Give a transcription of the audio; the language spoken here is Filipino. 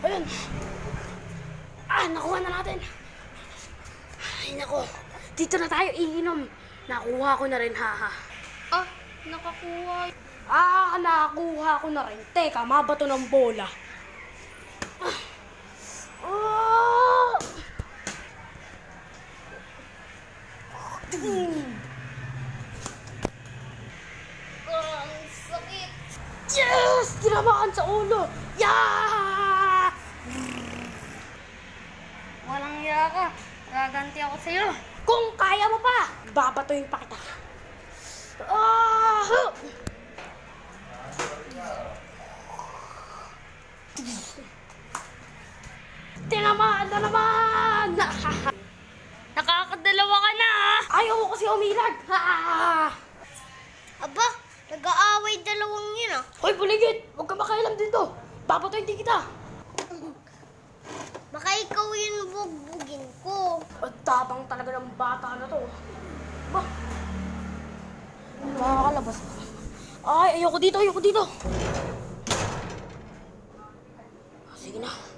Ayun. Nakuha na natin. Ay, nako. Dito na tayo iinom. Nakuha ko na rin, haha. Nakakuha. Nakuha ko na rin. Teka, mabato ng bola. Ang sakit. Yes! Tinamaan sa ulo! Yeah! Walang iya ka. Gaganti ako sa'yo. Kung kaya mo pa, babatuin pa kita. Tinamaan na naman! Nakakadalawa ka na, Ayaw mo kasi umilag! Aba, nag-aaway dalawang yun, Hoy, buligid! Huwag ka makailam dito! Babatuin din kita! Baka ikaw yung bugbugin ko. Ang tabang talaga ng bata na to. Ba? Makakalabas pa. Ay, ayoko dito, ayoko dito! Sige na.